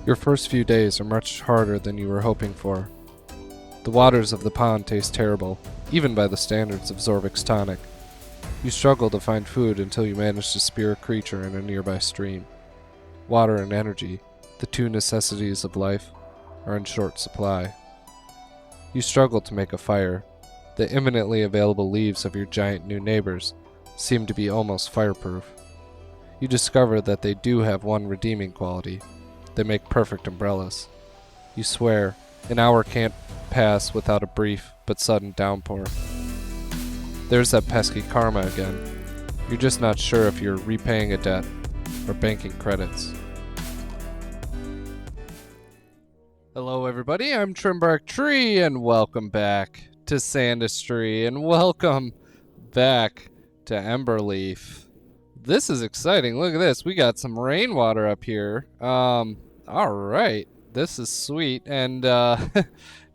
Your first few days are much harder than you were hoping for. The waters of the pond taste terrible, even by the standards of Zorvik's tonic. You struggle to find food until you manage to spear a creature in a nearby stream. Water and energy, the two necessities of life, are in short supply. You struggle to make a fire. The imminently available leaves of your giant new neighbors seem to be almost fireproof. You discover that they do have one redeeming quality. They make perfect umbrellas. You swear an hour can't pass without a brief but sudden downpour. There's that pesky karma again. You're just not sure if you're repaying a debt or banking credits. Hello everybody, I'm Trimbark Tree and welcome back to Sandustry and welcome back to Emberleaf. This is exciting. Look at this. We got some rainwater up here. Alright. This is sweet. And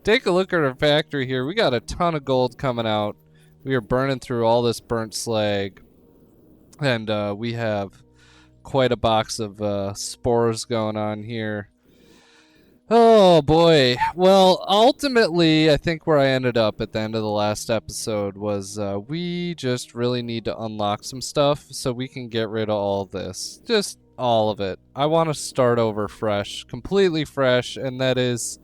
take a look at our factory here. We got a ton of gold coming out. We are burning through all this burnt slag. And we have quite a box of spores going on here. Oh boy. Well, ultimately, I think where I ended up at the end of the last episode was we just really need to unlock some stuff so we can get rid of all this. Just all of it. I want to start over fresh, completely fresh, and that is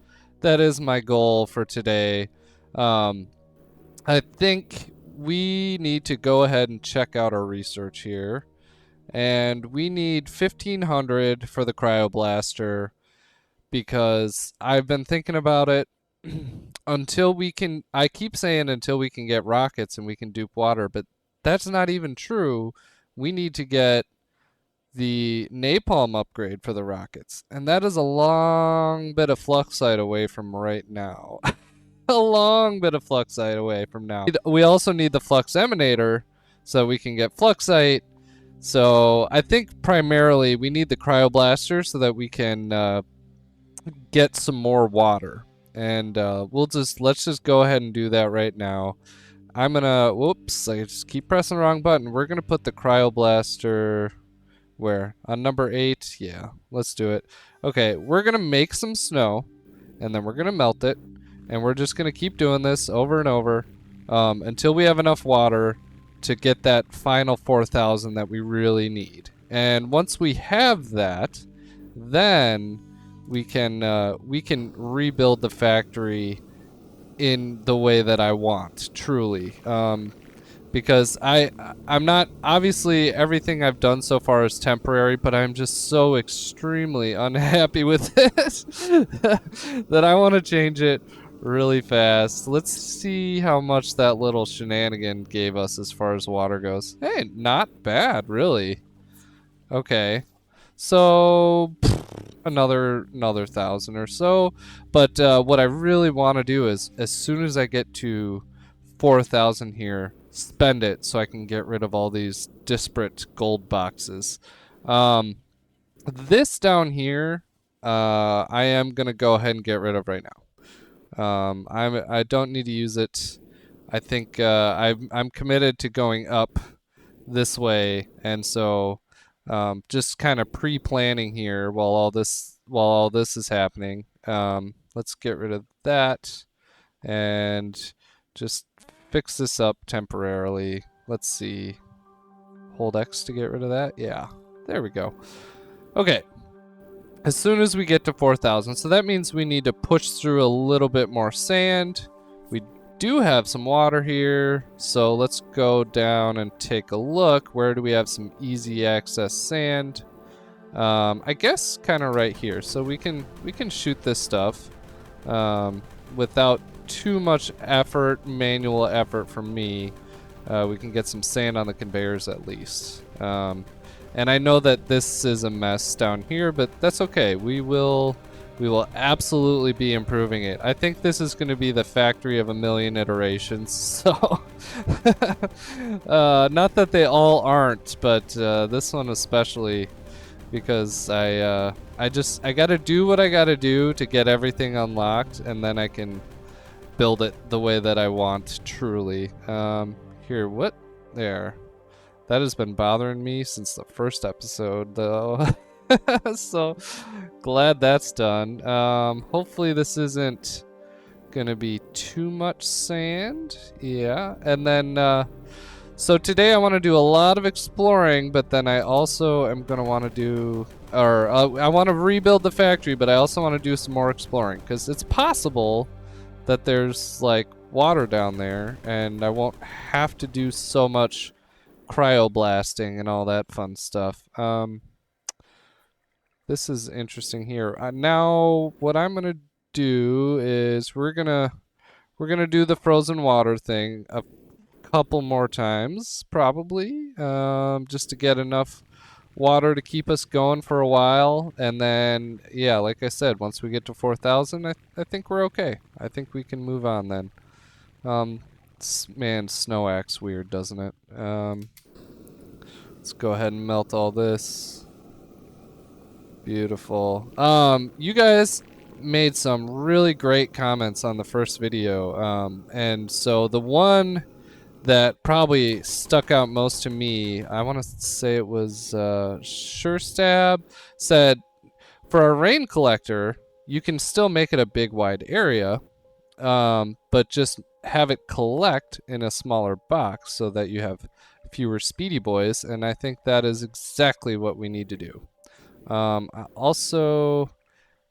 my goal for today. I think we need to go ahead and check out our research here. And we need 1500 for the cryoblaster. Because I've been thinking about it until we can, I keep saying until we can get rockets and we can dupe water, but that's not even true. We need to get the napalm upgrade for the rockets, and that is a long bit of fluxite away from right now. A long bit of fluxite away from now. We also need the Flux Emanator so we can get fluxite. So I think primarily we need the cryoblaster so that we can get some more water, and let's just go ahead and do that right now. I'm gonna whoops, I just keep pressing the wrong button. We're gonna put the cryoblaster where? On number 8. Yeah, let's do it. Okay, we're gonna make some snow and then we're gonna melt it, and we're just gonna keep doing this over and over until we have enough water to get that final 4,000 that we really need. And once we have that, then we can rebuild the factory in the way that I want, truly. Because I'm not, obviously everything I've done so far is temporary, but I'm just so extremely unhappy with it that I want to change it really fast. Let's see how much that little shenanigan gave us as far as water goes. Hey, not bad, really. Okay. So another 1,000 or so, but what I really want to do is, as soon as I get to 4,000 here, spend it so I can get rid of all these disparate gold boxes. This down here, I am gonna go ahead and get rid of right now. I don't need to use it. I think I'm committed to going up this way, and so just kind of pre-planning here while all this is happening. Let's get rid of that and just fix this up temporarily. Let's see. Hold X to get rid of that. Yeah, there we go. Okay. As soon as we get to 4,000, so that means we need to push through a little bit more sand. We do have some water here, so let's go down and take a look. Where do we have some easy access sand? I guess kind of right here, so we can shoot this stuff without too much effort, manual effort from me. We can get some sand on the conveyors at least. And I know that this is a mess down here, but that's okay. We will absolutely be improving it. I think this is going to be the factory of a million iterations. So, not that they all aren't, but this one especially, because I got to do what I got to do to get everything unlocked, and then I can build it the way that I want, truly. Here, what? There. That has been bothering me since the first episode, though. So glad that's done. Hopefully this isn't gonna be too much sand. Yeah, and then so today I want to do a lot of exploring, but then I also am gonna want to do, or I want to rebuild the factory, but I also want to do some more exploring because it's possible that there's like water down there, and I won't have to do so much cryoblasting and all that fun stuff. This is interesting here. Now, what I'm gonna do is we're gonna do the frozen water thing a couple more times, probably, just to get enough water to keep us going for a while. And then, yeah, like I said, once we get to 4,000, I think we're okay. I think we can move on then. Man, snow acts weird, doesn't it? Let's go ahead and melt all this. Beautiful. You guys made some really great comments on the first video. And so the one that probably stuck out most to me, I want to say it was SureStab, said, for a rain collector, you can still make it a big wide area, but just have it collect in a smaller box so that you have fewer speedy boys, and I think that is exactly what we need to do. Also,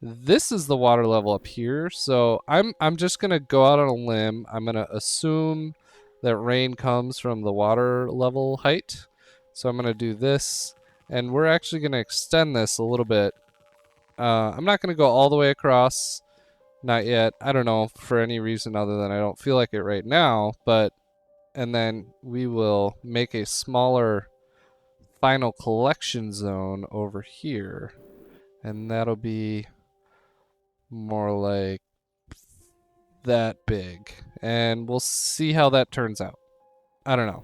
this is the water level up here, so I'm just gonna go out on a limb. I'm gonna assume that rain comes from the water level height. So I'm gonna do this, and we're actually gonna extend this a little bit. I'm not gonna go all the way across, not yet. I don't know, for any reason other than I don't feel like it right now, but, and then we will make a smaller final collection zone over here, and that'll be more like that big, and we'll see how that turns out. I don't know.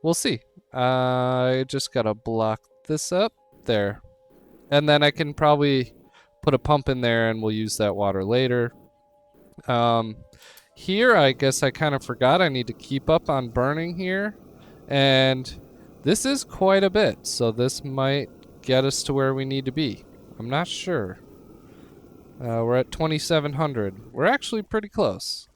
We'll see. I just gotta block this up there, and then I can probably put a pump in there and we'll use that water later. Here I guess I kind of forgot I need to keep up on burning here, and this is quite a bit, so this might get us to where we need to be. I'm not sure. We're at 2,700. We're actually pretty close,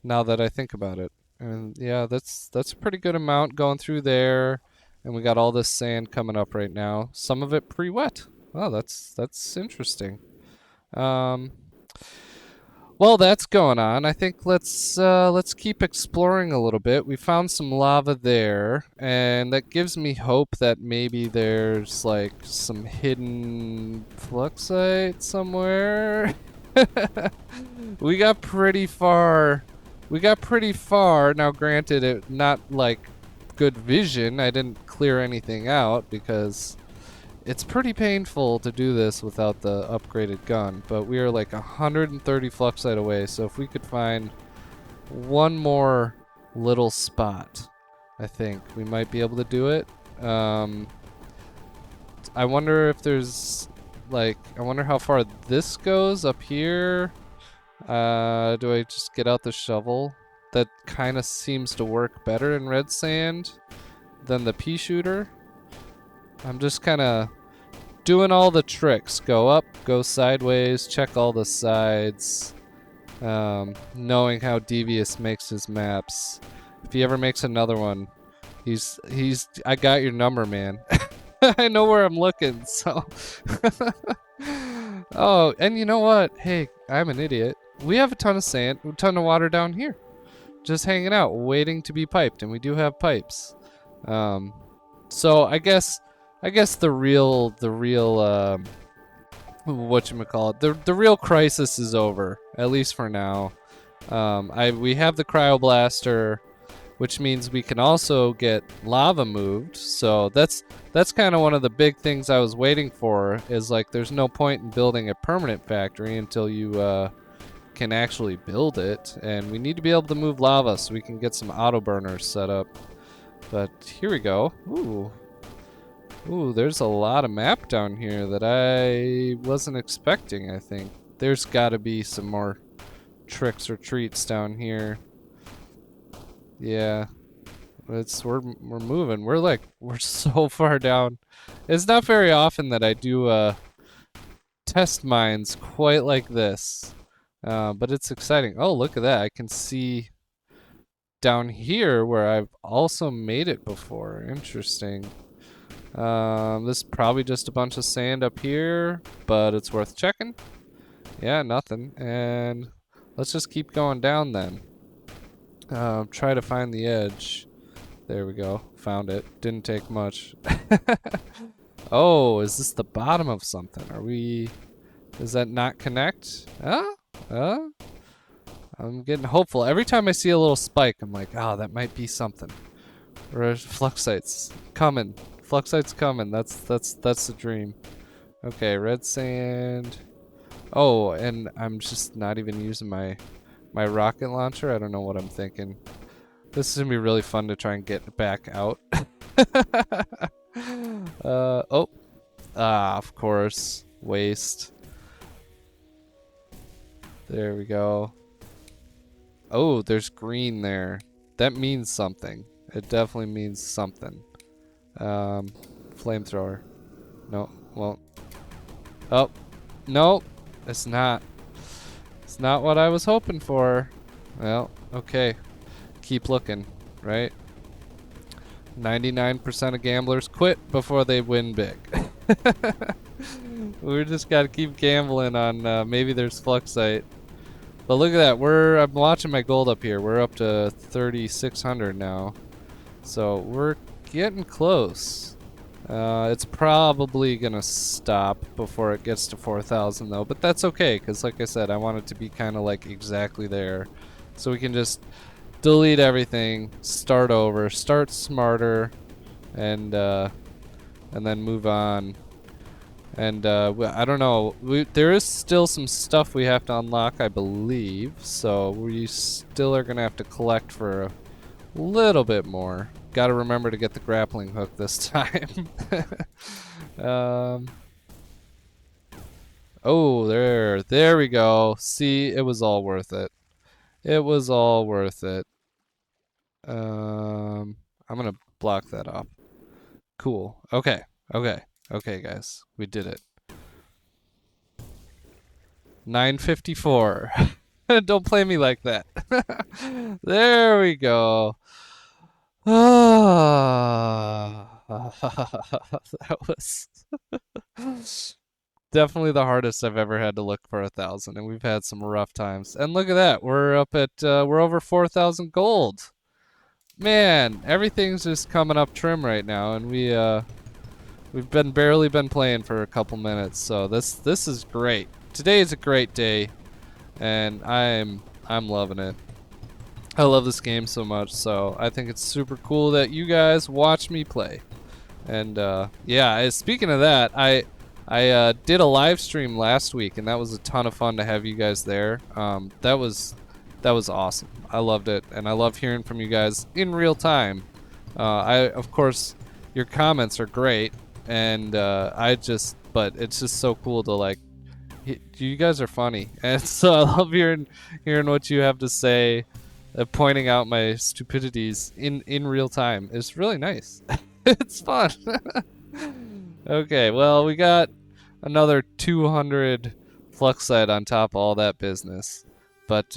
now that I think about it. And yeah, that's a pretty good amount going through there. And we got all this sand coming up right now. Some of it pre-wet. Oh, that's interesting. Well, that's going on. I think let's keep exploring a little bit. We found some lava there, and that gives me hope that maybe there's like some hidden fluxite somewhere. We got pretty far. We got pretty far. Now, granted, it not like good vision. I didn't clear anything out because it's pretty painful to do this without the upgraded gun, but we are like 130 fluxite away, so if we could find one more little spot, I think we might be able to do it. I wonder if there's like, I wonder how far this goes up here. Do I just get out the shovel? That kind of seems to work better in red sand than the pea shooter. I'm just kind of doing all the tricks. Go up, go sideways, check all the sides. Knowing how Devious makes his maps. If he ever makes another one, I got your number, man. I know where I'm looking, so. Oh, and you know what? Hey, I'm an idiot. We have a ton of sand, a ton of water down here. Just hanging out, waiting to be piped, and we do have pipes. So I guess the real whatchamacallit, the real crisis is over, at least for now. We have the cryoblaster, which means we can also get lava moved. So that's kind of one of the big things I was waiting for, is like there's no point in building a permanent factory until you can actually build it, and we need to be able to move lava so we can get some auto burners set up. But here we go. Ooh, there's a lot of map down here that I wasn't expecting, I think. There's gotta be some more tricks or treats down here. Yeah. we're moving. We're so far down. It's not very often that I do test mines quite like this. But it's exciting. Oh, look at that. I can see down here where I've also made it before. Interesting. This is probably just a bunch of sand up here, but it's worth checking. Yeah, nothing. And let's just keep going down then. Try to find the edge. There we go. Found it. Didn't take much. Oh, is this the bottom of something? Does that not connect? I'm getting hopeful. Every time I see a little spike, I'm like, oh, that might be something. Or Fluxite's coming. Fluxite's coming. That's the dream. Okay, red sand. Oh, and I'm just not even using my rocket launcher. I don't know what I'm thinking. This is gonna be really fun to try and get back out. Oh. Of course. Waste. There we go. Oh, there's green there. That means something. It definitely means something. Flamethrower. No, well. Oh, no. It's not. It's not what I was hoping for. Well, okay. Keep looking, right? 99% of gamblers quit before they win big. We just gotta keep gambling on maybe there's Fluxite. But look at that, I'm watching my gold up here. We're up to 3,600 now. So we're getting close. It's probably gonna stop before it gets to 4,000 though, but that's okay, because like I said, I want it to be kind of like exactly there. So we can just delete everything, start over, start smarter, and then move on. And I don't know, there is still some stuff we have to unlock, I believe, so we still are gonna have to collect for a little bit more. Gotta remember to get the grappling hook this time. Oh, there we go. See, it was all worth it. It was all worth it. I'm gonna block that off. Cool. Okay. Okay, guys. We did it. 954. Don't play me like that. There we go. That was definitely the hardest I've ever had to look for 1,000, and we've had some rough times. And look at that. We're up at we're over 4,000 gold. Man, everything's just coming up trim right now, and we've barely been playing for a couple minutes, so this is great. Today is a great day, and I'm loving it. I love this game so much, so I think it's super cool that you guys watch me play. And yeah, speaking of that, I did a live stream last week, and that was a ton of fun to have you guys there. That was awesome. I loved it, and I love hearing from you guys in real time. Of course, your comments are great, and but it's just so cool to like. You guys are funny, and so I love hearing what you have to say, pointing out my stupidities in real time. It's really nice. It's fun. Okay, well, we got another 200 Fluxite on top of all that business. But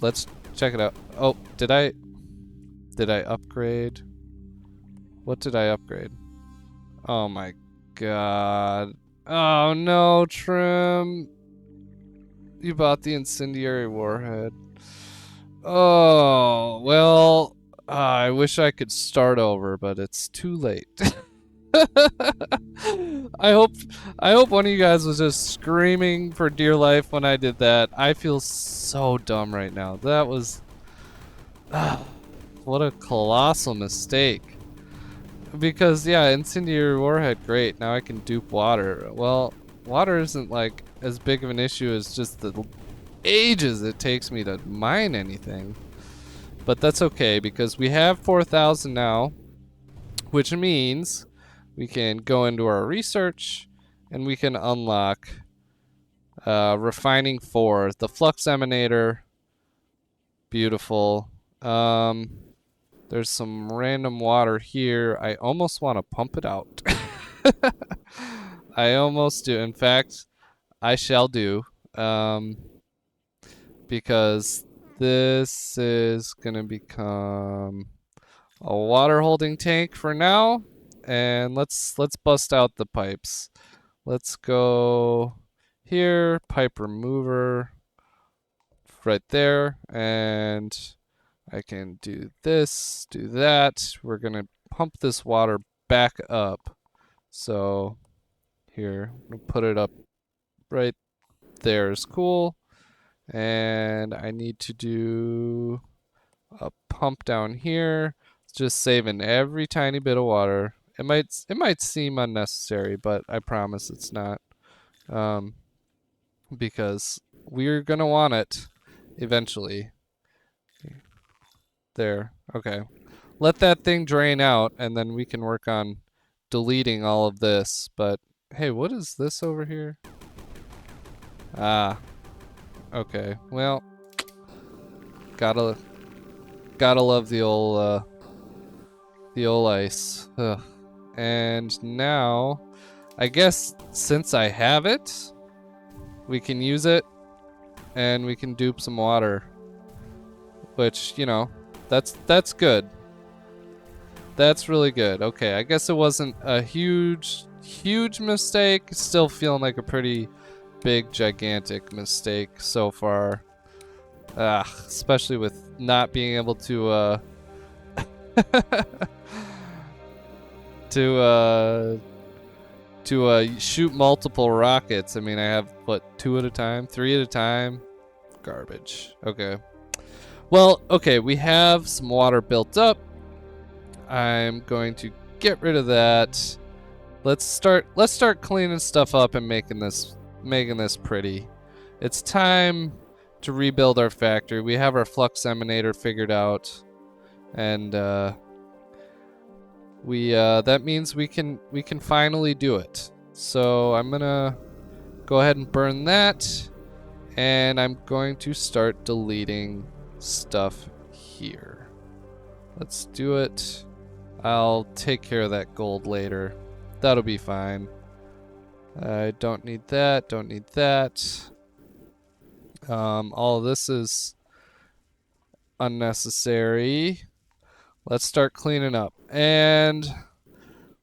let's check it out. Oh, did I upgrade? What did I upgrade? Oh my god. Oh no, Trim. You bought the incendiary warhead. Oh, well, I wish I could start over, but it's too late. I hope one of you guys was just screaming for dear life when I did that. I feel so dumb right now. That was what a colossal mistake. Because yeah, incendiary warhead, great. Now I can dupe water. Well, water isn't like as big of an issue as just the ages it takes me to mine anything. But that's okay because we have 4,000 now, which means we can go into our research and we can unlock refining 4, the Flux Emanator. Beautiful. There's some random water here. I almost want to pump it out. I almost do. In fact, I shall do. Because this is gonna become a water holding tank for now. And let's bust out the pipes. Let's go here, pipe remover right there, and I can do this, do that. We're gonna pump this water back up. So here, we'll put it up right there is cool. And I need to do a pump down here. It's just saving every tiny bit of water. It might seem unnecessary, but I promise it's not. Because we're gonna want it eventually. There. Okay. Let that thing drain out, and then we can work on deleting all of this. But hey, what is this over here? Ah. Okay. Well, gotta love the old ice. Ugh. And now, I guess since I have it, we can use it, and we can dupe some water. Which, you know, that's good. That's really good. Okay, I guess it wasn't a huge mistake. Still feeling like a pretty big, gigantic mistake so far. Especially with not being able to shoot multiple rockets. I mean, I have what, 2 at a time, 3 at a time. Garbage. Okay. Well, okay, we have some water built up. I'm going to get rid of that. Let's start cleaning stuff up and making this pretty. It's time to rebuild our factory. We have our Flux Emanator figured out, and that means we can finally do it. So I'm gonna go ahead and burn that, and I'm going to start deleting stuff here. Let's do it. I'll take care of that gold later. That'll be fine. I don't need that, don't need that. All of this is unnecessary. Let's start cleaning up. And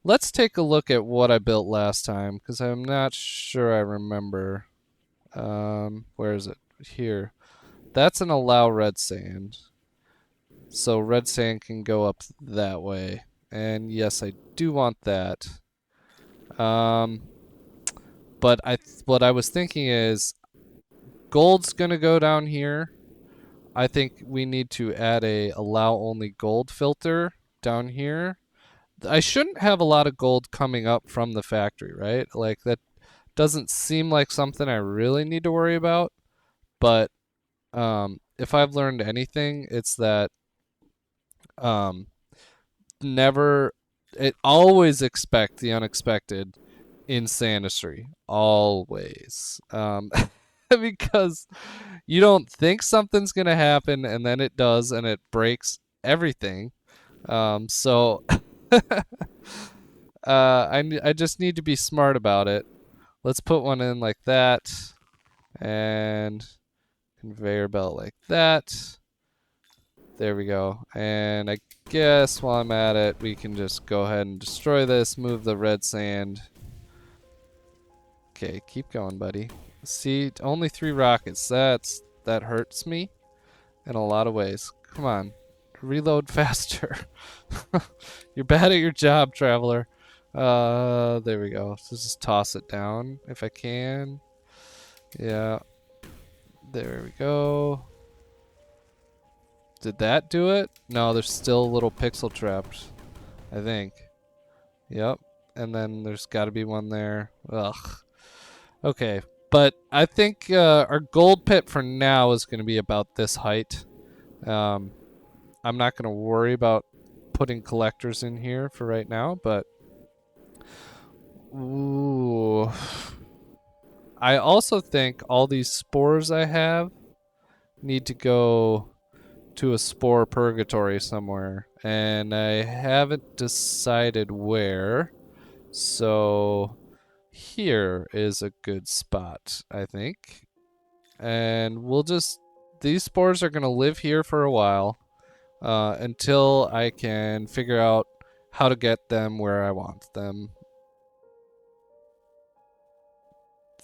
let's take a look at what I built last time, because I'm not sure I remember. Where is it? Here. That's an allow red sand. So red sand can go up that way. And yes, I do want that. But what I was thinking is gold's gonna go down here. I think we need to add a allow only gold filter down here. I shouldn't have a lot of gold coming up from the factory, right? Like, that doesn't seem like something I really need to worry about. But if I've learned anything, it's that always expect the unexpected in Sandustry. Always. Because you don't think something's gonna happen, and then it does, and it breaks everything. So I just need to be smart about it. Let's put one in like that, and conveyor belt like that. There we go. And I guess while I'm at it, we can just go ahead and destroy this, move the red sand. Okay, keep going, buddy. See, only 3 rockets. That hurts me in a lot of ways. Come on, reload faster. You're bad at your job, traveler. There we go. So just toss it down if I can. Yeah. There we go. Did that do it? No, there's still a little pixel trapped, I think. Yep. And then there's got to be one there. Ugh. Okay. But I think our gold pit for now is going to be about this height. I'm not going to worry about putting collectors in here for right now, but ooh. I also think all these spores I have need to go to a spore purgatory somewhere, and I haven't decided where. So here is a good spot, I think. And we'll just, these spores are gonna live here for a while until I can figure out how to get them where I want them.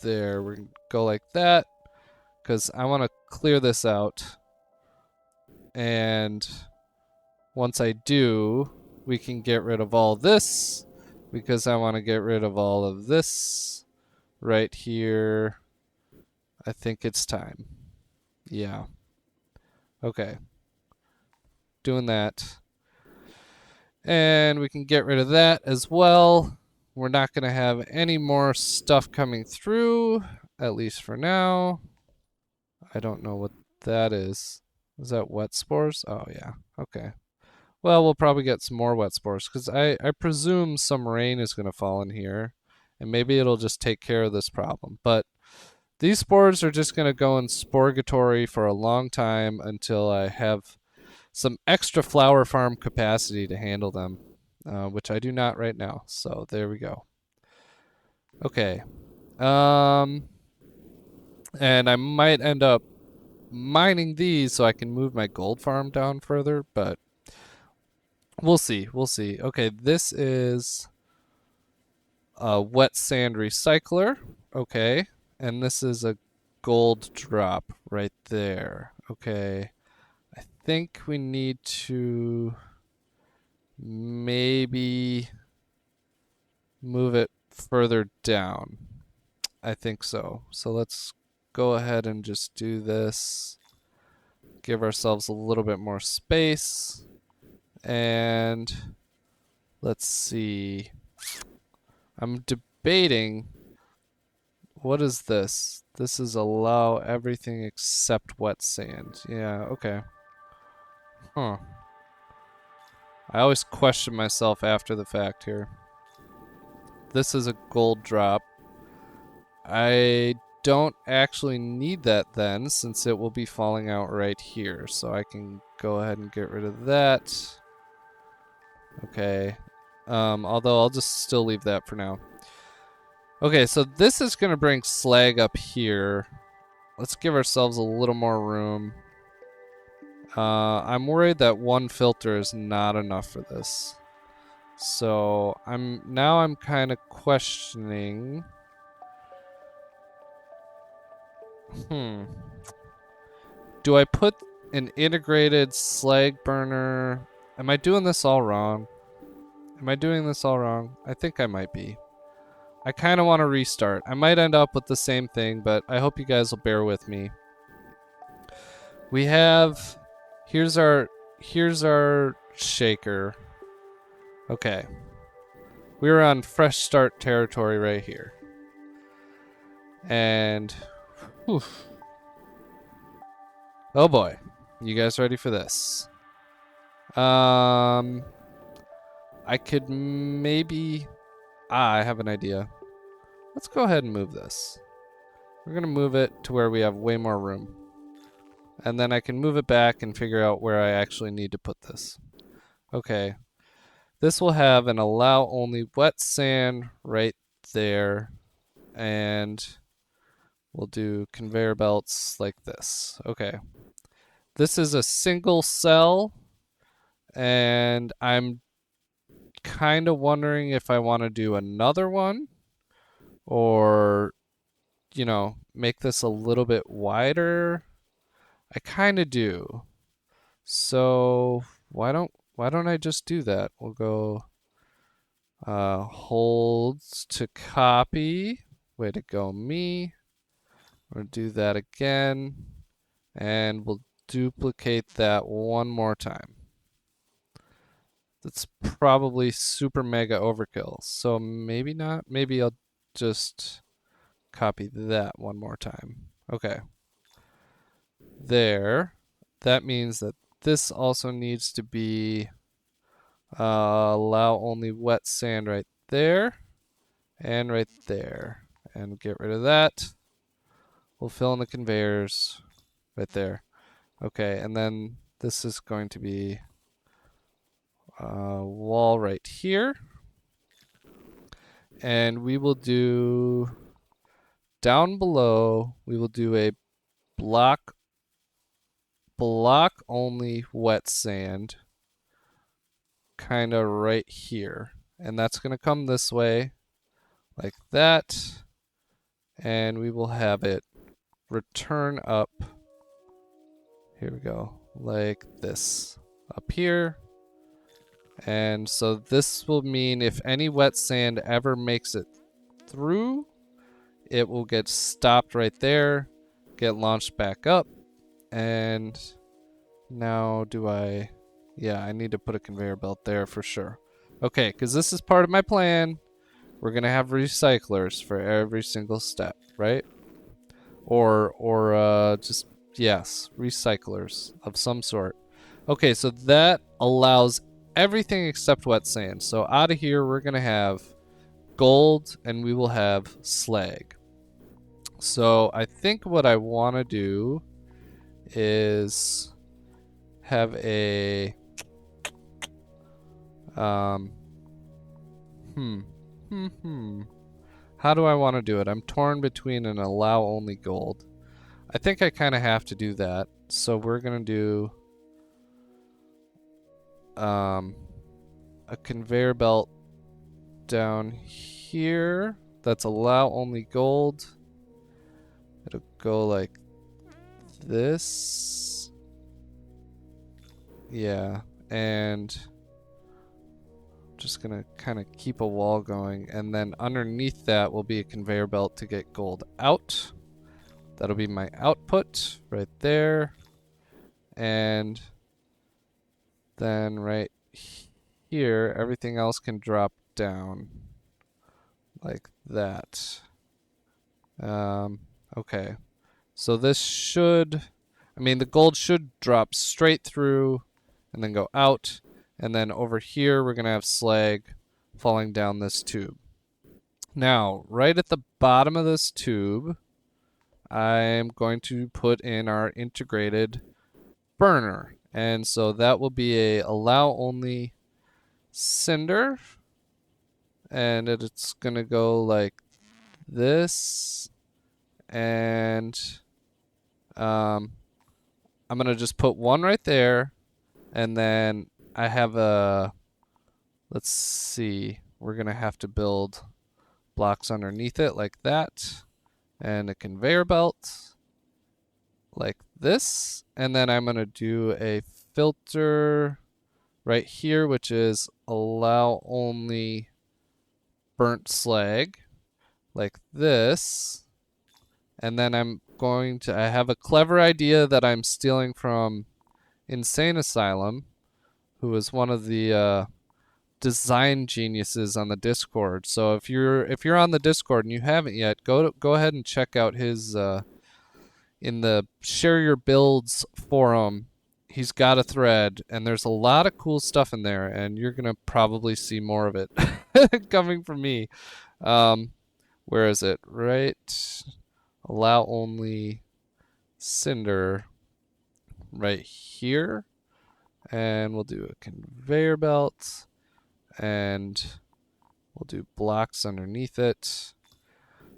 There, we're gonna go like that because I want to clear this out. And once I do, we can get rid of all this because I want to get rid of all of this right here. I think it's time. Yeah. Okay. Doing that. And we can get rid of that as well. We're not going to have any more stuff coming through, at least for now. I don't know what that is. Is that wet spores? Oh, yeah. Okay. Well, we'll probably get some more wet spores because I presume some rain is going to fall in here. And maybe it'll just take care of this problem. But these spores are just going to go in sporgatory for a long time until I have some extra flower farm capacity to handle them, which I do not right now. So there we go. Okay. And I might end up mining these so I can move my gold farm down further, but we'll see. We'll see. Okay, this is a wet sand recycler. Okay. And this is a gold drop right there. Okay. I think we need to maybe move it further down. I think so. So let's go ahead and just do this. Give ourselves a little bit more space. And let's see. I'm debating. What is this? This is allow everything except wet sand. Yeah, okay. Huh. I always question myself after the fact here. This is a gold drop. I don't actually need that then, since it will be falling out right here. So I can go ahead and get rid of that. Okay. Although I'll just still leave that for now. Okay, so this is going to bring slag up here. Let's give ourselves a little more room. I'm worried that one filter is not enough for this. So I'm kind of questioning. Do I put an integrated slag burner? Am I doing this all wrong? Am I doing this all wrong? I think I might be. I kind of want to restart. I might end up with the same thing, but I hope you guys will bear with me. We have, here's our shaker. Okay. We're on fresh start territory right here. And, whew. Oh boy. You guys ready for this? I could maybe, I have an idea. Let's go ahead and move this. We're gonna move it to where we have way more room. And then I can move it back and figure out where I actually need to put this. Okay. This will have an allow only wet sand right there. And we'll do conveyor belts like this. Okay. This is a single cell. And I'm kind of wondering if I want to do another one. Or, you know, make this a little bit wider. I kind of do. So why don't I just do that? We'll go holds to copy. Way to go, me. We'll do that again. And we'll duplicate that one more time. That's probably super mega overkill. So maybe not. Maybe I'll just copy that one more time. Okay. There. That means that this also needs to be allow only wet sand right there and right there. And get rid of that. We'll fill in the conveyors right there. Okay, and then this is going to be wall right here. And we will do down below, we will do a block only wet sand kind of right here. And that's going to come this way like that. And we will have it return up. Here we go. Like this up here. And so this will mean if any wet sand ever makes it through, it will get stopped right there, get launched back up. And now yeah, I need to put a conveyor belt there for sure. Okay, because this is part of my plan. We're going to have recyclers for every single step, right? Or just, yes, recyclers of some sort. Okay, so that allows everything except wet sand. So out of here, we're going to have gold and we will have slag. So I think what I want to do is have a how do I want to do it? I'm torn between an allow only gold. I think I kind of have to do that. So we're going to do a conveyor belt down here that's allow only gold. It'll go like this. Yeah, and I'm just gonna kind of keep a wall going, and then underneath that will be a conveyor belt to get gold out. That'll be my output right there. And then right here, everything else can drop down like that. Okay. So this should, I mean, the gold should drop straight through and then go out. And then over here, we're going to have slag falling down this tube. Now, right at the bottom of this tube, I'm going to put in our integrated burner. And so that will be a allow only cinder. And it's going to go like this. And I'm going to just put one right there. And then I have a, let's see, we're going to have to build blocks underneath it like that. And a conveyor belt like this. And then I'm going to do a filter right here, which is allow only burnt slag like this. And then I have a clever idea that I'm stealing from Insane Asylum, who is one of the design geniuses on the Discord. So if you're on the Discord and you haven't yet, go ahead and check out his in the Share Your Builds forum. He's got a thread, and there's a lot of cool stuff in there, and you're gonna probably see more of it coming from me. Where is it? Right. Allow only cinder right here. And we'll do a conveyor belt. And we'll do blocks underneath it.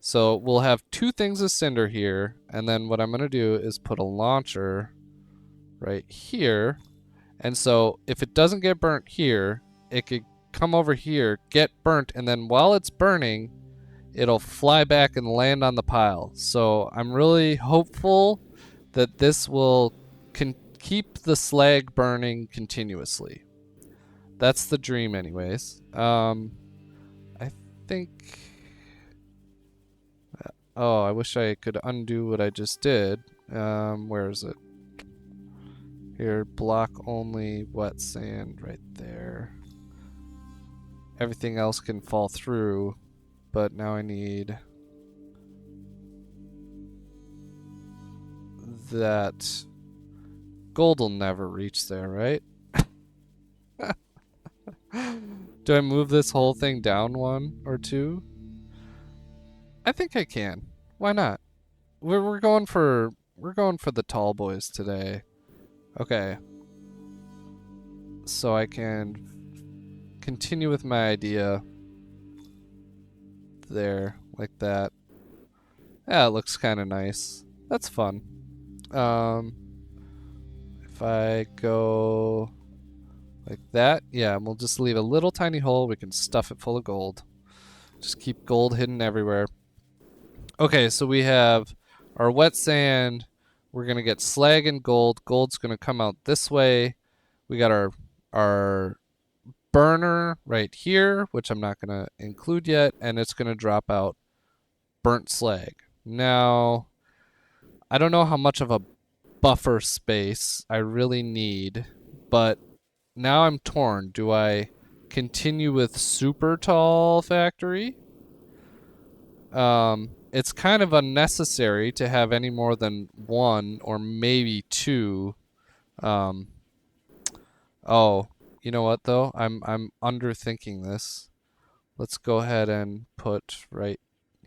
So we'll have two things of cinder here. And then what I'm going to do is put a launcher right here. And so if it doesn't get burnt here, it could come over here, get burnt, and then while it's burning, it'll fly back and land on the pile. So I'm really hopeful that this will keep the slag burning continuously. That's the dream anyways. I think... Oh, I wish I could undo what I just did. Where is it? Here, block only wet sand right there. Everything else can fall through. But now I need that. Gold will never reach there, right? Do I move this whole thing down one or two? I think I can. Why not? We're going for the tall boys today. Okay. So I can continue with my idea. There, like that. Yeah, it looks kind of nice. That's fun. If I go like that, yeah, we'll just leave a little tiny hole. We can stuff it full of gold. Just keep gold hidden everywhere. Okay, so we have our wet sand. We're gonna get slag and gold. Gold's gonna come out this way. We got our burner right here, which I'm not gonna include yet, and it's gonna drop out burnt slag. Now, I don't know how much of a buffer space I really need, but now I'm torn. Do I continue with super tall factory? It's kind of unnecessary to have any more than one or maybe two. Oh, you know what though? I'm underthinking this. Let's go ahead and put right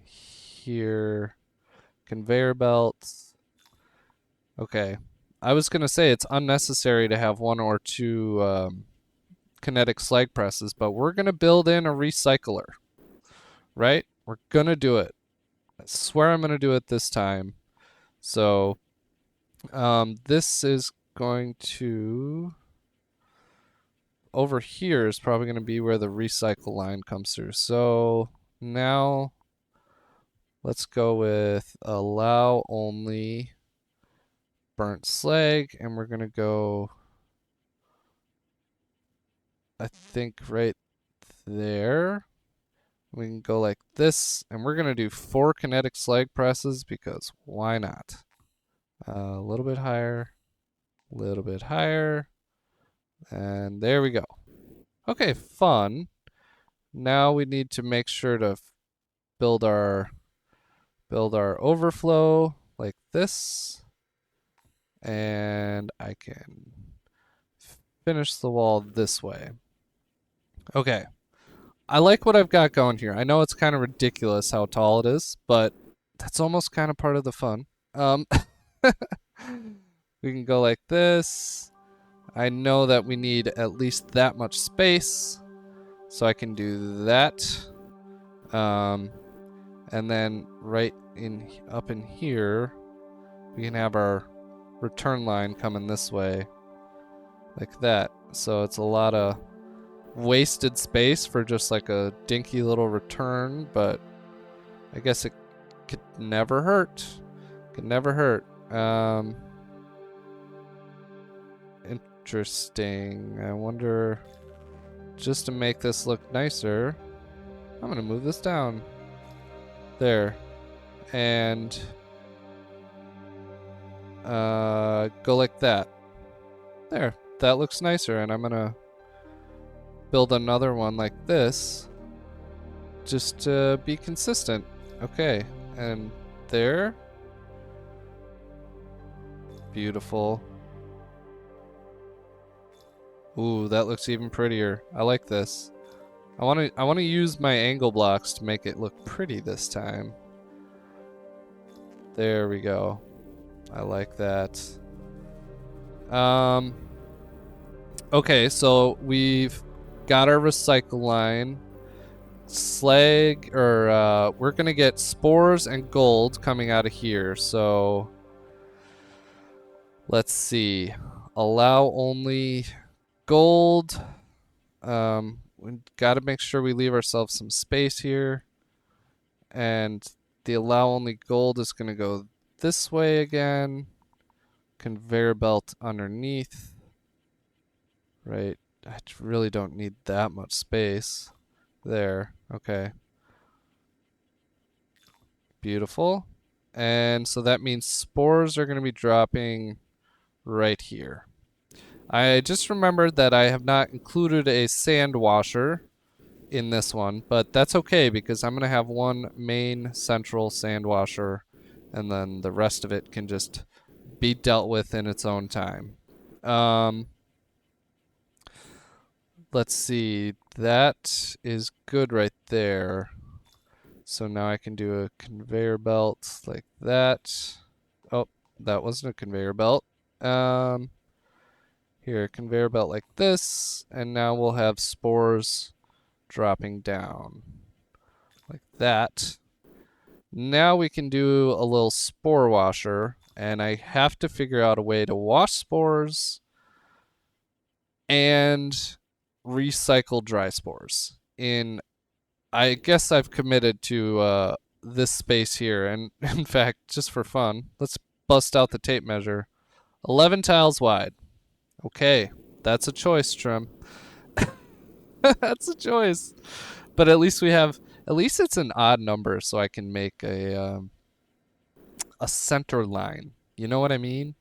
here conveyor belts. Okay. I was gonna say it's unnecessary to have one or two kinetic slag presses, but we're gonna build in a recycler. Right? We're gonna do it. I swear I'm gonna do it this time. So this is going to over here is probably going to be where the recycle line comes through. So now let's go with allow only burnt slag, and we're going to go, I think, right there. We can go like this, and we're going to do 4 kinetic slag presses because why not? A little bit higher, a little bit higher, and there we go. Okay, fun. Now we need to make sure to build our overflow like this, and I can finish the wall this way. Okay, I like what I've got going here. I know it's kind of ridiculous how tall it is, but that's almost kind of part of the fun. We can go like this. I know that we need at least that much space, so I can do that. And then right in up in here, we can have our return line coming this way, like that. So it's a lot of wasted space for just like a dinky little return, but I guess it could never hurt. Could never hurt. Interesting. I wonder, just to make this look nicer, I'm gonna move this down. There. And go like that. There. That looks nicer, and I'm gonna build another one like this just to be consistent. Okay. And there. Beautiful. Ooh, that looks even prettier. I like this. I want to use my angle blocks to make it look pretty this time. There we go. I like that. Okay, so we've got our recycle line. Slag, or we're gonna get spores and gold coming out of here. So let's see. Allow only gold. We gotta make sure we leave ourselves some space here. And the allow only gold is gonna go this way again. Conveyor belt underneath. Right. I really don't need that much space. There. Okay. Beautiful. And so that means spores are gonna be dropping right here. I just remembered that I have not included a sand washer in this one, but that's okay because I'm going to have one main central sand washer, and then the rest of it can just be dealt with in its own time. Let's see. That is good right there. So now I can do a conveyor belt like that. Oh, that wasn't a conveyor belt. Here Here, conveyor belt like this, and now we'll have spores dropping down like that. Now we can do a little spore washer, and I have to figure out a way to wash spores and recycle dry spores. I guess I've committed to this space here, and in fact, just for fun, let's bust out the tape measure. 11 tiles wide. Okay, that's a choice, Trim. That's a choice. But at least it's an odd number, so I can make a center line. You know what I mean?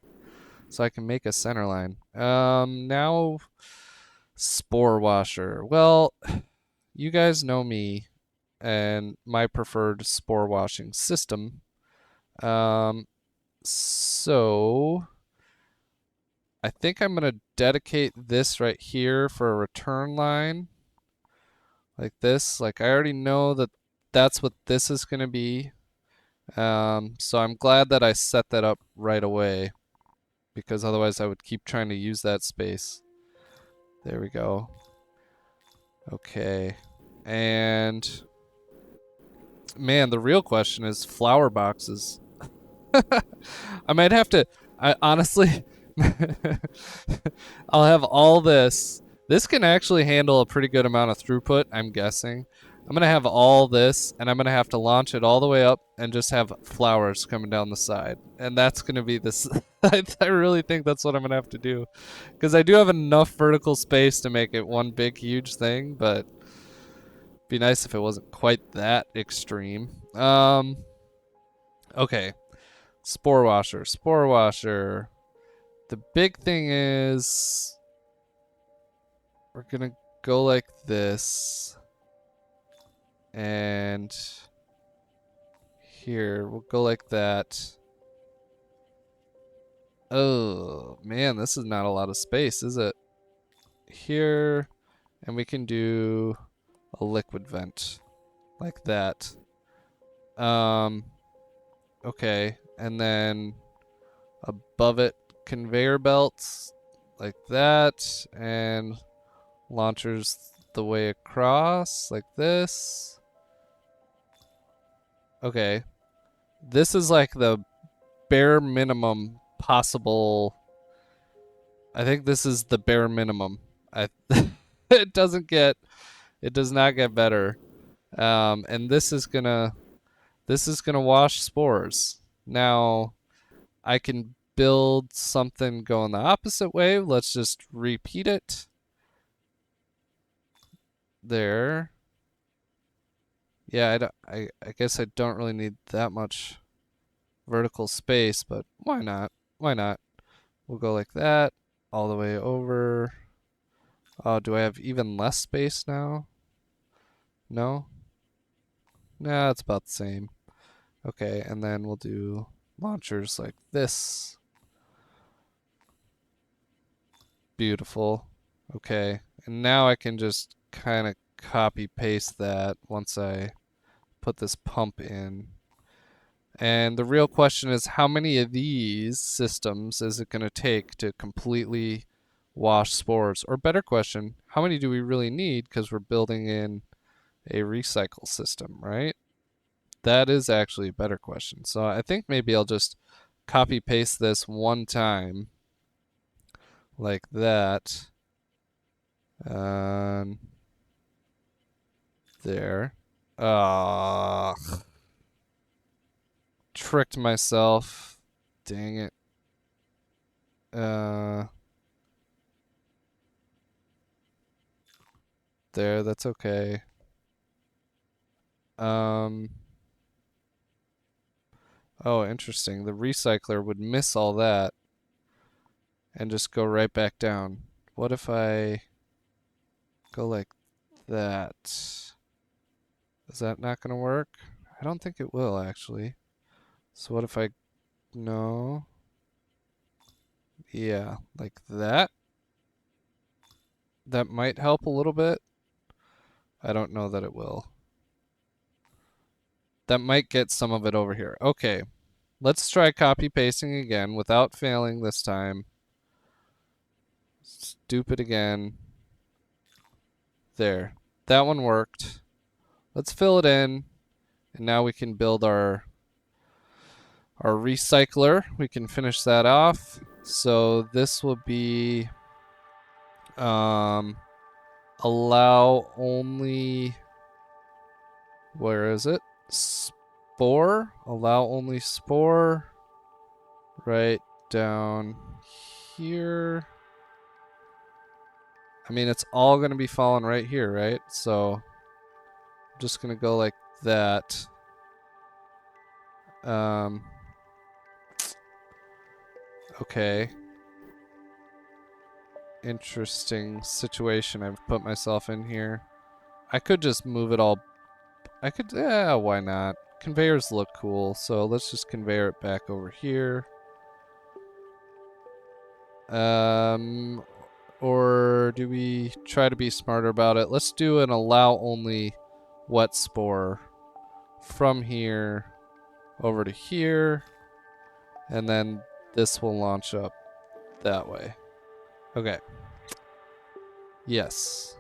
So I can make a center line. Now spore washer. Well, you guys know me and my preferred spore washing system. So I think I'm gonna dedicate this right here for a return line. Like this. Like I already know that that's what this is gonna be. So I'm glad that I set that up right away, because otherwise I would keep trying to use that space. There we go. Okay. And man, the real question is flower boxes. I might have to, I honestly, I'll have all this. This can actually handle a pretty good amount of throughput, I'm guessing. I'm gonna have all this, and I'm gonna have to launch it all the way up and just have flowers coming down the side. And that's gonna be this, I really think that's what I'm gonna have to do. Because I do have enough vertical space to make it one big, huge thing, but it'd be nice if it wasn't quite that extreme. Okay. Spore washer, spore washer. The big thing is we're gonna go like this. And here, we'll go like that. Oh, man, this is not a lot of space, is it? Here, and we can do a liquid vent like that. Okay, and then above it, conveyor belts like that, and launchers the way across like this. Okay, this is like the bare minimum possible. I think this is the bare minimum. It does not get better. And this is gonna wash spores. Now I can build something going the opposite way. Let's just repeat it. There. Yeah, I guess I don't really need that much vertical space, but why not? Why not? We'll go like that all the way over. Oh, do I have even less space now? No? Nah, it's about the same. Okay, and then we'll do launchers like this. Beautiful. Okay, and now I can just kind of copy paste that once I put this pump in. And the real question is, how many of these systems is it going to take to completely wash spores? Or better question, how many do we really need, because we're building in a recycle system, right? That is actually a better question. So I think maybe I'll just copy paste this one time like that. There. Tricked myself. Dang it. There, that's okay. Oh, interesting. The recycler would miss all that and just go right back down. What if I go like that? Is that not going to work? I don't think it will, actually. So what if I... No. Yeah, like that. That might help a little bit. I don't know that it will. That might get some of it over here. Okay. Let's try copy pasting again without failing this time. Stupid again. There. That one worked. Let's fill it in. And now we can build our recycler. We can finish that off. So this will be allow only, where is it? Spore. Allow only spore. Right down here. I mean, it's all going to be falling right here, right? So I'm just going to go like that. Okay. Interesting situation I've put myself in here. I could just move it all. I could, yeah, why not? Conveyors look cool, so let's just conveyor it back over here. Or do we try to be smarter about it? Let's do an allow only wet spore from here over to here, and then this will launch up that way. Okay. Yes.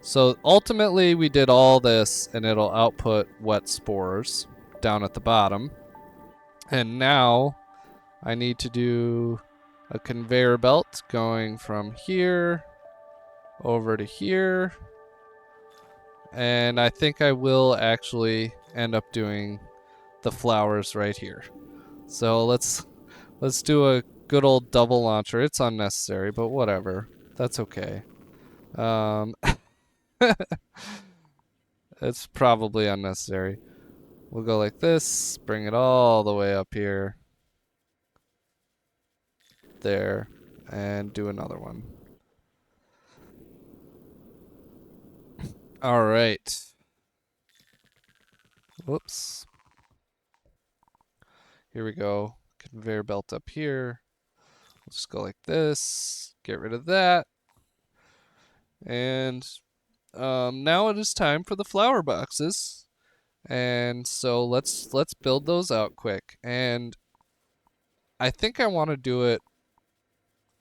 So ultimately we did all this and it'll output wet spores down at the bottom. And now I need to do a conveyor belt going from here over to here. And I think I will actually end up doing the flowers right here. So let's do a good old double launcher. It's unnecessary, but whatever. That's okay. It's probably unnecessary. We'll go like this, bring it all the way up here. There, and do another one. All right. Whoops. Here we go. Conveyor belt up here. We'll just go like this. Get rid of that. And now it is time for the flower boxes. And so let's build those out quick. And I think I want to do it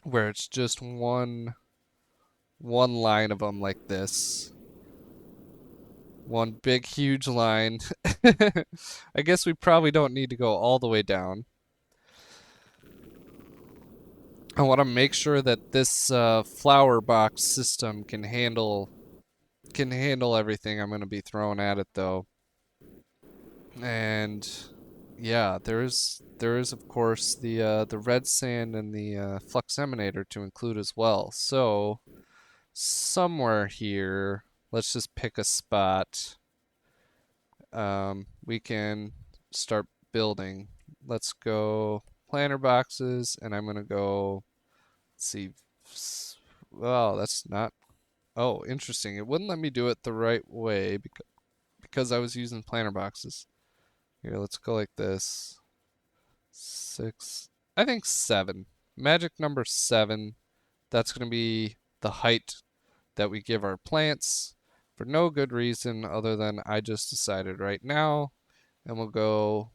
where it's just one line of them like this. One big huge line. I guess we probably don't need to go all the way down. I want to make sure that this flower box system can handle everything I'm going to be throwing at it, though. And yeah, there is of course the red sand and the Flux Emanator to include as well. So somewhere here, let's just pick a spot. We can start building. Let's go planter boxes, and I'm gonna go. Let's see. Oh, that's not. Oh, interesting. It wouldn't let me do it the right way because I was using planter boxes. Here, let's go like this. 6. I think 7. Magic number 7. That's gonna be the height that we give our plants for no good reason other than I just decided right now. And we'll go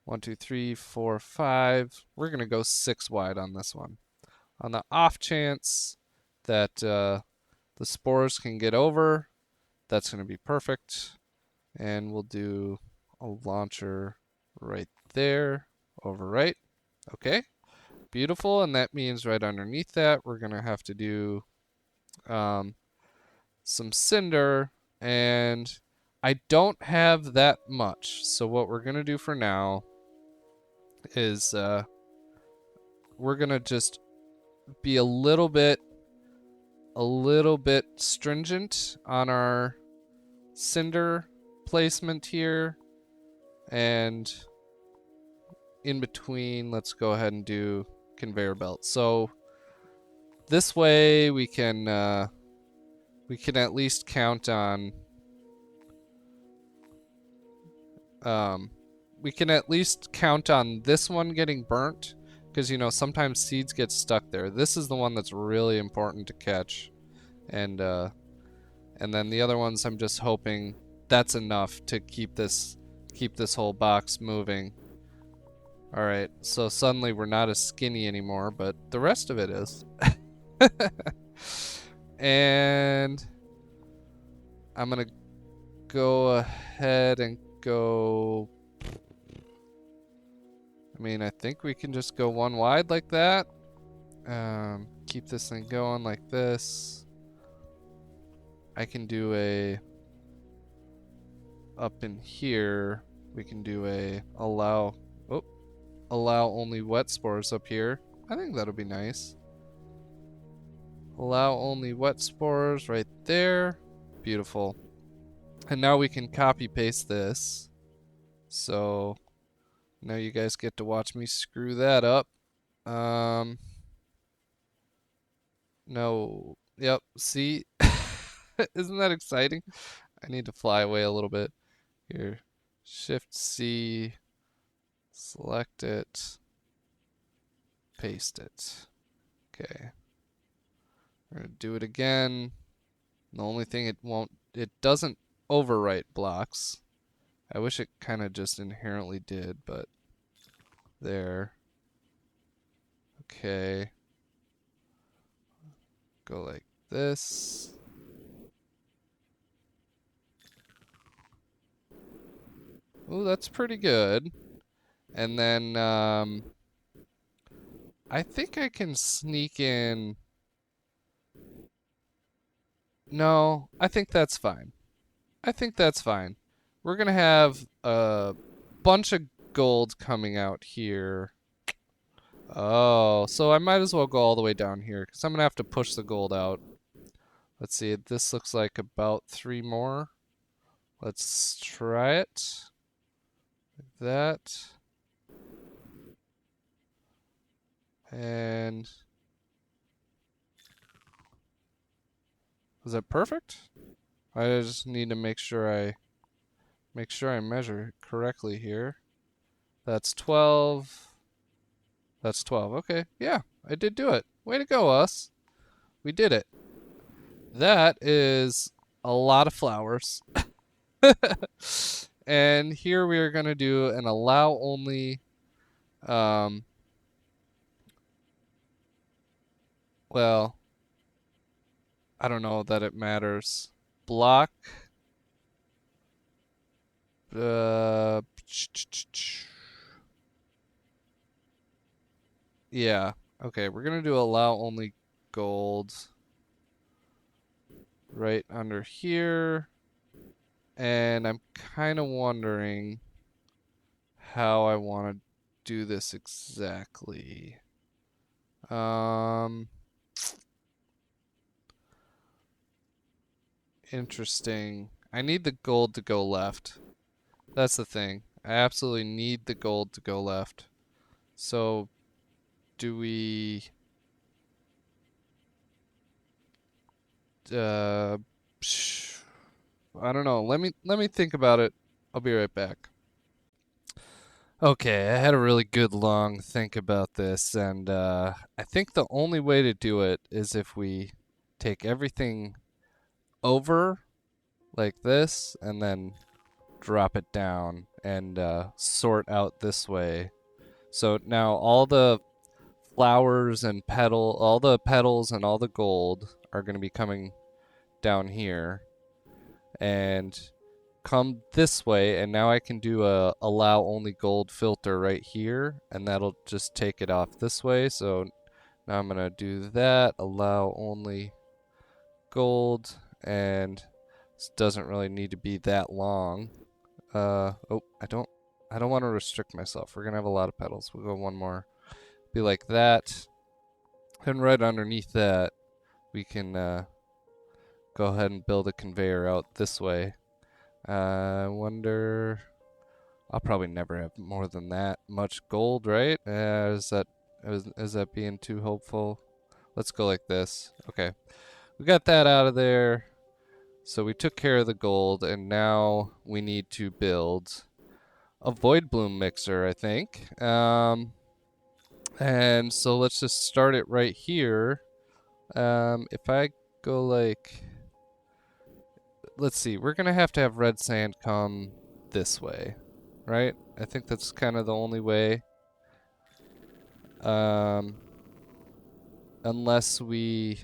1, 2, 3, 4, 5. We're going to go 6 wide on this one. On the off chance that the spores can get over, that's going to be perfect. And we'll do a launcher right there, over right. Okay, beautiful. And that means right underneath that, we're going to have to do some cinder, and I don't have that much. So what we're gonna do for now is we're gonna just be a little bit stringent on our cinder placement here, and in between, let's go ahead and do conveyor belt. So this way we can at least count on this one getting burnt, because you know sometimes seeds get stuck there. This is the one that's really important to catch, and then the other ones I'm just hoping that's enough to keep this whole box moving. All right, so suddenly we're not as skinny anymore, but the rest of it is. And I'm gonna go ahead and go. I mean, I think we can just go one wide like that. Keep this thing going like this. I can do a up in here. We can do a allow only wet spores up here. I think that'll be nice. Allow only wet spores right there. Beautiful. And now we can copy paste this. So now you guys get to watch me screw that up. No. Yep. See? Isn't that exciting? I need to fly away a little bit. Here. Shift C. Select it. Paste it. Okay. We're gonna do it again. The only thing it doesn't overwrite blocks. I wish it kind of just inherently did, but there. Okay. Go like this. Ooh, that's pretty good. And then, I think I can sneak in. No, I think that's fine. I think that's fine. We're gonna have a bunch of gold coming out here. Oh, so I might as well go all the way down here, because I'm gonna have to push the gold out. Let's see, this looks like about 3 more. Let's try it. Like that. And is that perfect? I just need to make sure I measure correctly here. That's 12. That's 12. Okay, yeah, I did do it. Way to go, us. We did it. That is a lot of flowers. And here we are going to do an allow only. Well, I don't know that it matters. Block. Yeah. Okay, we're gonna do allow only gold right under here. And I'm kind of wondering how I want to do this exactly. Interesting. I need the gold to go left. That's the thing. I absolutely need the gold to go left. So, do we... I don't know. Let me think about it. I'll be right back. Okay, I had a really good long think about this, and I think the only way to do it is if we take everything over like this and then drop it down and sort out this way. So now all the flowers and all the petals and all the gold are going to be coming down here and come this way, and now I can do a allow only gold filter right here, and that'll just take it off this way. So now I'm gonna do that, allow only gold, and this doesn't really need to be that long. Oh, I don't want to restrict myself. We're gonna have a lot of petals. We'll go one more. Be like that. And right underneath that, we can go ahead and build a conveyor out this way. I wonder... I'll probably never have more than that much gold, right? Is that being too hopeful? Let's go like this. Okay. We got that out of there. So we took care of the gold, and now we need to build a void bloom mixer, I think. And so let's just start it right here. If I go like... Let's see, we're gonna have to have red sand come this way, right? I think that's kind of the only way. Unless we...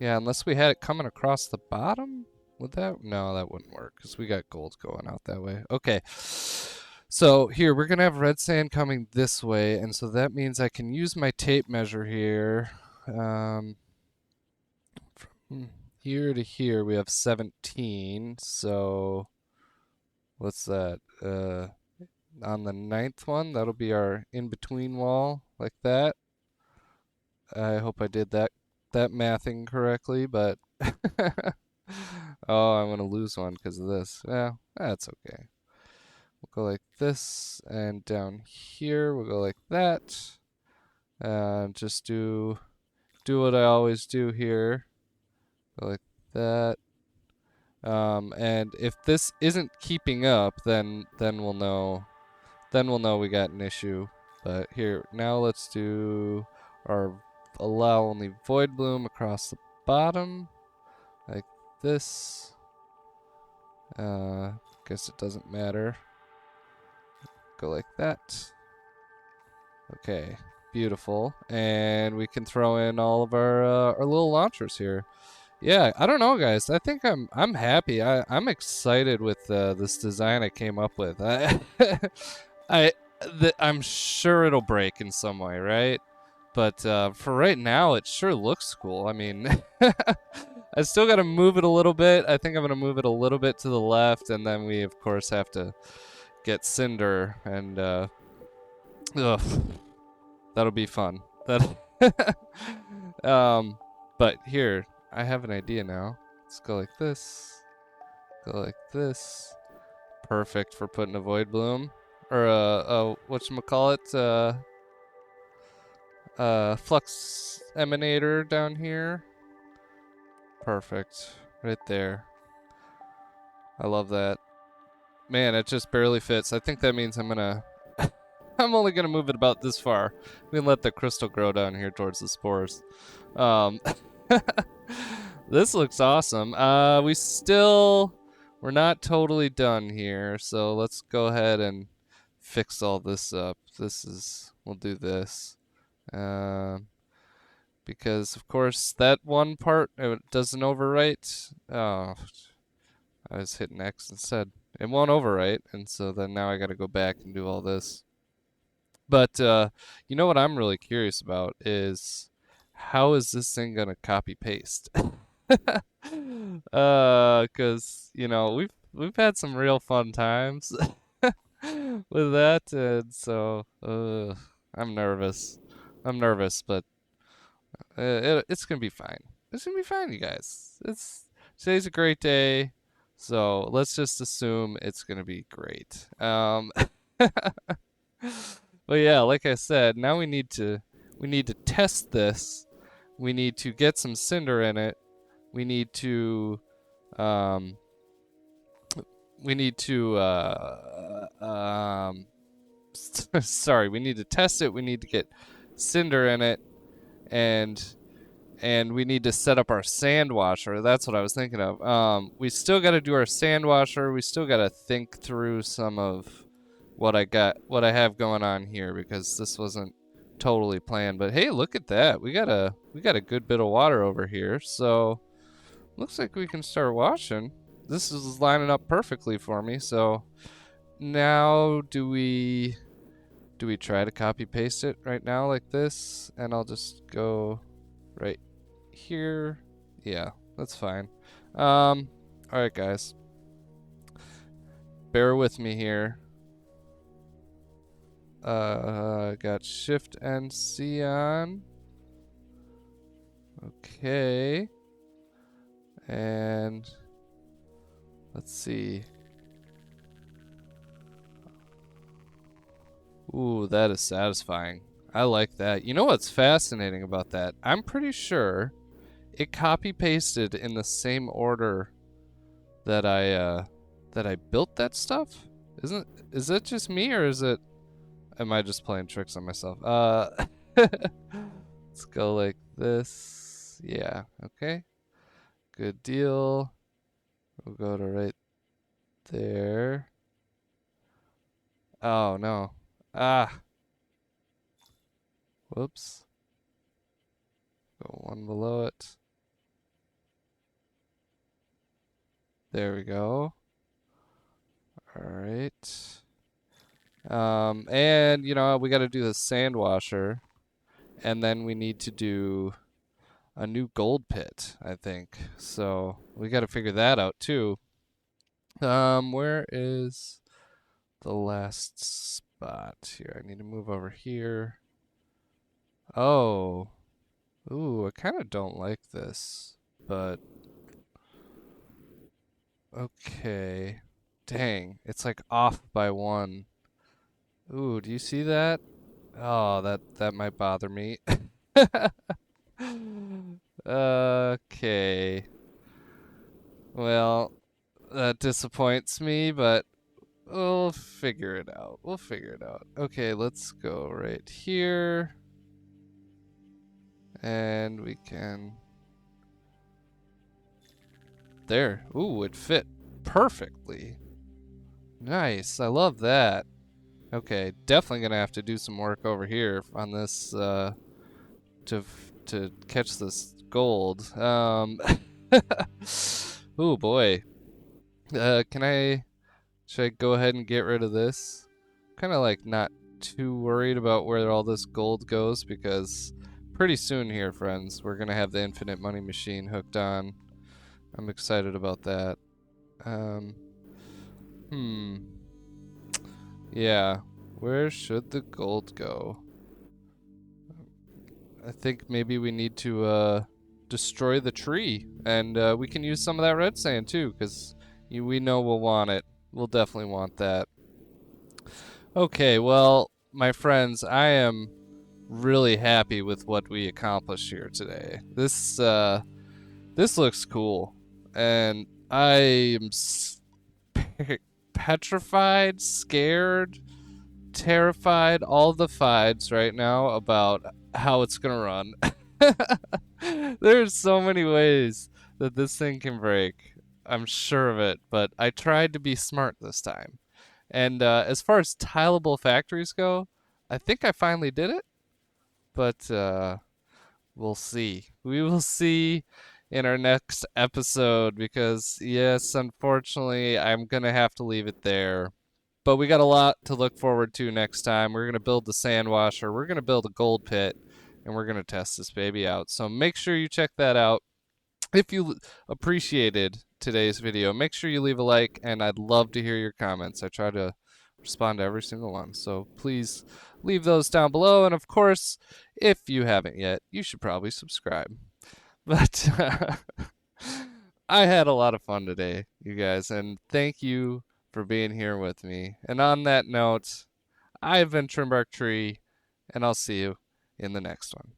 Yeah, unless we had it coming across the bottom? Would that? No, that wouldn't work because we got gold going out that way. Okay. So here, we're going to have red sand coming this way, and so that means I can use my tape measure here. From here to here, we have 17, so what's that? On the 9th one, that'll be our in-between wall, like that. I hope I did that mathing correctly, but oh, I'm gonna lose one because of this. Yeah, that's okay. We'll go like this, and down here we'll go like that. Just do what I always do here. Go like that. And if this isn't keeping up, then we'll know. Then we'll know we got an issue. But here, now let's do our allow only void bloom across the bottom, like this. Guess it doesn't matter. Go like that. Okay, beautiful. And we can throw in all of our little launchers here. Yeah, I don't know, guys. I think I'm happy. I'm excited with this design I came up with. I'm sure it'll break in some way, right? But for right now, it sure looks cool. I mean, I still got to move it a little bit. I think I'm going to move it a little bit to the left, and then we, of course, have to get cinder, and ugh, that'll be fun. But here, I have an idea now. Let's go like this. Go like this. Perfect for putting a void bloom. Or whatchamacallit, Flux Emanator down here. Perfect. Right there. I love that. Man, it just barely fits. I think that means I'm gonna... I'm only gonna move it about this far. We can let the crystal grow down here towards the spores. This looks awesome. We're not totally done here, so let's go ahead and fix all this up. We'll do this. Because of course that one part doesn't overwrite. Oh, I was hitting X instead. It won't overwrite, and so then now I gotta go back and do all this. But you know what I'm really curious about is how is this thing gonna copy paste? Cause you know we've had some real fun times with that, and so I'm nervous. But it's gonna be fine. It's gonna be fine, you guys. Today's a great day, so let's just assume it's gonna be great. But yeah, like I said, now we need to test this. We need to get some cinder in it. We need to um sorry, we need to test it. We need to get cinder in it, and we need to set up our sand washer. That's what I was thinking of. We still got to do our sand washer. We still got to think through some of what I have going on here, because this wasn't totally planned. But hey, look at that. We got a good bit of water over here. So looks like we can start washing. This is lining up perfectly for me. So now do we try to copy paste it right now like this? And I'll just go right here. Yeah, that's fine. All right, guys. Bear with me here. Got Shift and C on. Okay. And let's see. Ooh, that is satisfying. I like that. You know what's fascinating about that? I'm pretty sure it copy pasted in the same order that I built that stuff. Is it just me, or am I just playing tricks on myself? Let's go like this. Yeah, okay. Good deal. We'll go to right there. Oh no. Ah. Whoops. Go one below it. There we go. All right. And you know, we got to do the sand washer, and then we need to do a new gold pit, I think. So we got to figure that out too. Where is the last spot here? I need to move over here. Oh, ooh, I kind of don't like this, but okay. Dang, it's like off by one. Ooh, do you see that? Oh, that might bother me. Okay. Well, that disappoints me, but we'll figure it out. We'll figure it out. Okay, let's go right here. And we can... There. Ooh, it fit perfectly. Nice. I love that. Okay, definitely gonna have to do some work over here on this to catch this gold. Ooh boy. Should I go ahead and get rid of this? Kind of like not too worried about where all this gold goes because pretty soon here, friends, we're gonna have the infinite money machine hooked on. I'm excited about that. Um, hmm. Yeah, where should the gold go? I think maybe we need to destroy the tree, and we can use some of that red sand too, because we know we'll want it. We'll definitely want that. Okay, well, my friends, I am really happy with what we accomplished here today. This looks cool, and I am petrified, scared, terrified, all the fides right now about how it's gonna run. There's so many ways that this thing can break. I'm sure of it, but I tried to be smart this time. And as far as tileable factories go, I think I finally did it, but we'll see. We will see in our next episode because, yes, unfortunately, I'm going to have to leave it there. But we got a lot to look forward to next time. We're going to build the sand washer, we're going to build a gold pit, and we're going to test this baby out. So make sure you check that out. If you appreciated today's video, make sure you leave a like, and I'd love to hear your comments. I try to respond to every single one, so please leave those down below. And of course, if you haven't yet, you should probably subscribe. But I had a lot of fun today, you guys, and thank you for being here with me. And on that note, I've been Trimbark Tree, and I'll see you in the next one.